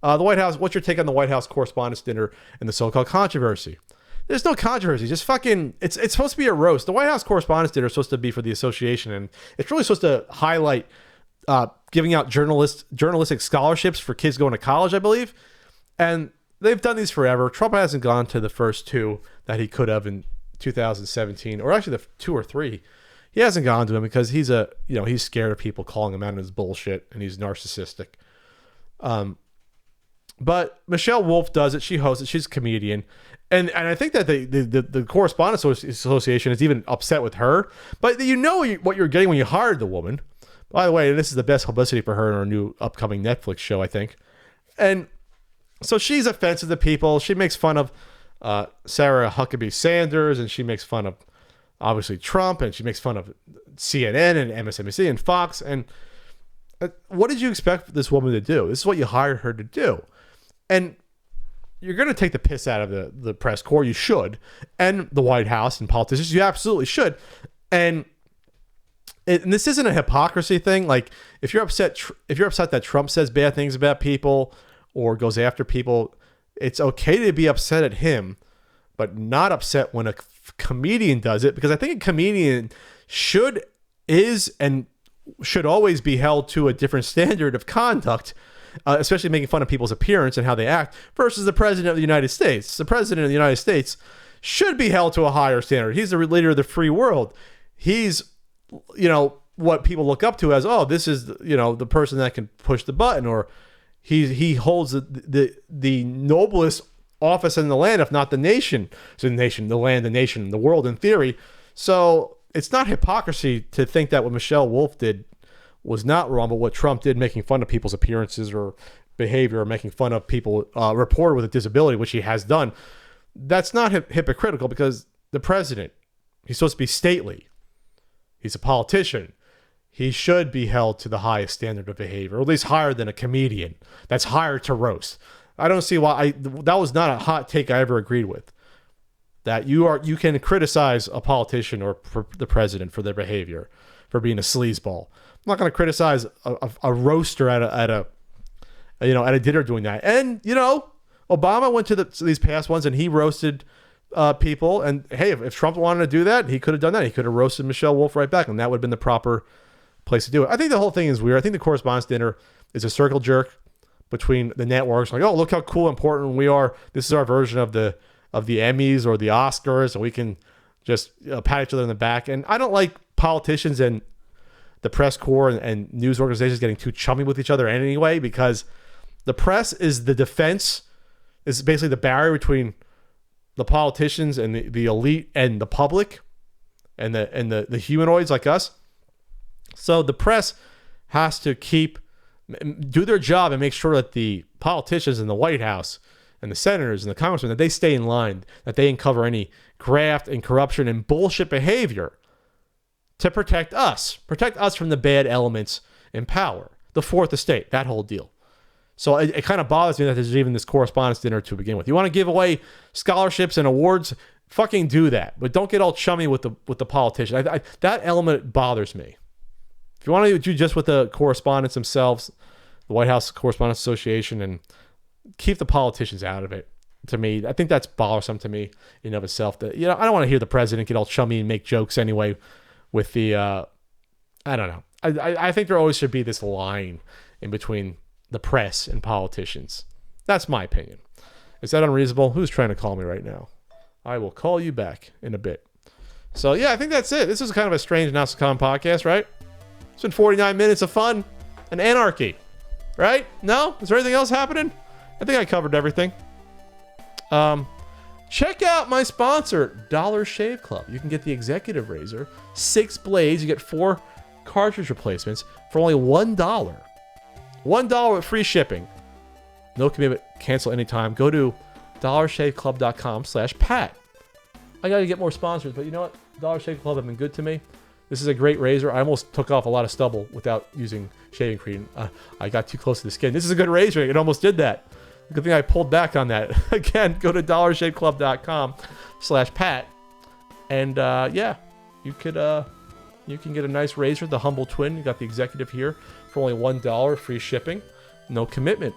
The White House. What's your take on the White House Correspondents' dinner and the so-called controversy? There's no controversy. Just fucking. It's supposed to be a roast. The White House Correspondents' dinner is supposed to be for the association, and it's really supposed to highlight giving out journalistic scholarships for kids going to college, I believe. And they've done these forever. Trump hasn't gone to the first two that he could have in 2017, or actually the 2 or 3. He hasn't gone to them because he's scared of people calling him out on his bullshit, and he's narcissistic. But Michelle Wolf does it. She hosts it. She's a comedian. And I think that the Correspondents Association is even upset with her. But what you're getting when you hired the woman. By the way, this is the best publicity for her in her new upcoming Netflix show, I think. And so she's offensive to people. She makes fun of Sarah Huckabee Sanders, and she makes fun of, obviously, Trump, and she makes fun of CNN and MSNBC and Fox. And what did you expect this woman to do? This is what you hired her to do. And you're going to take the piss out of the press corps. You should. And the White House and politicians. You absolutely should. And this isn't a hypocrisy thing. Like, if you're upset that Trump says bad things about people or goes after people, it's okay to be upset at him, but not upset when a comedian does it, because I think a comedian should always be held to a different standard of conduct, especially making fun of people's appearance and how they act, versus the president of the United States. The president of the United States should be held to a higher standard. He's the leader of the free world. He's what people look up to as, oh, this is the person that can push the button, or he holds the noblest office in the land, if not the nation. So the land, the nation, the world in theory. So it's not hypocrisy to think that what Michelle Wolf did was not wrong, but what Trump did, making fun of people's appearances or behavior, or making fun of people, reporter with a disability, which he has done, that's not hypocritical, because the president, he's supposed to be stately. He's a politician. he should be held to the highest standard of behavior, or at least higher than a comedian that's hired to roast. I don't see why that was not a hot take I ever agreed with. That you can criticize a politician or the president for their behavior, for being a sleazeball. I'm not going to criticize a roaster at a dinner doing that. And Obama went to these past ones and he roasted people. And hey, if Trump wanted to do that, he could have done that. He could have roasted Michelle Wolf right back, and that would have been the proper place to do it. I think the whole thing is weird. I think the Correspondents dinner is a circle jerk between the networks. Like, oh, look how cool, important we are. This is our version of the Emmys or the Oscars, and we can just pat each other in the back. And I don't like politicians and the press corps and news organizations getting too chummy with each other anyway, because the press is the defense, is basically the barrier between the politicians and the elite and the public and the humanoids like us. So the press has to do their job and make sure that the politicians in the White House and the senators and the congressmen, that they stay in line, that they uncover any graft and corruption and bullshit behavior to protect us from the bad elements in power, the fourth estate, that whole deal. So it kind of bothers me that there's even this Correspondents dinner to begin with. You want to give away scholarships and awards, fucking do that, but don't get all chummy with the politician. That element bothers me. If you want to do just with the correspondents themselves, the White House Correspondents Association, and keep the politicians out of it. To me, I think that's bothersome to me in and of itself. That I don't want to hear the president get all chummy and make jokes anyway with the. I don't know. I think there always should be this line in between the press and politicians. That's my opinion. Is that unreasonable? Who's trying to call me right now? I will call you back in a bit. So yeah, I think that's it. This is kind of a strange Not So Common podcast, right? It's been 49 minutes of fun and anarchy, right? No? Is there anything else happening? I think I covered everything. Check out my sponsor, Dollar Shave Club. You can get the executive razor, 6 blades. You get 4 cartridge replacements for only $1. $1 with free shipping. No commitment. Cancel anytime. Go to dollarshaveclub.com/Pat. I got to get more sponsors, but you know what? Dollar Shave Club have been good to me. This is a great razor. I almost took off a lot of stubble without using shaving cream. I got too close to the skin. This is a good razor. It almost did that. Good thing I pulled back on that. Again, go to dollarshaveclub.com/Pat. And yeah, you can get a nice razor, the Humble Twin. You got the executive here for only $1, free shipping, no commitment.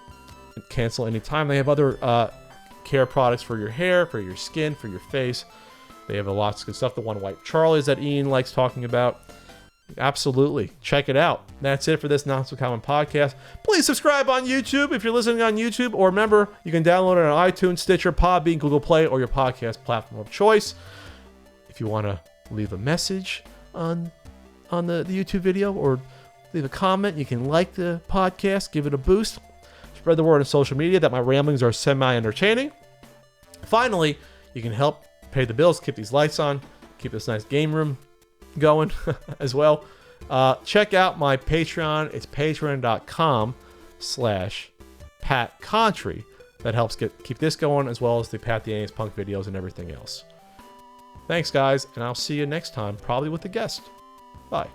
Cancel anytime. They have other care products for your hair, for your skin, for your face. They have lots of good stuff. The One White Charlies that Ian likes talking about. Absolutely. Check it out. That's it for this Not So Common podcast. Please subscribe on YouTube if you're listening on YouTube. Or remember, you can download it on iTunes, Stitcher, Podbean, Google Play, or your podcast platform of choice. If you want to leave a message on the YouTube video or leave a comment, you can like the podcast, give it a boost. Spread the word on social media that my ramblings are semi-entertaining. Finally, you can help pay the bills, keep these lights on, keep this nice game room going as well. Check out my Patreon. It's patreon.com/PatCountry. That helps keep this going, as well as the Pat the Aliens Punk videos and everything else. Thanks, guys, and I'll see you next time, probably with a guest. Bye.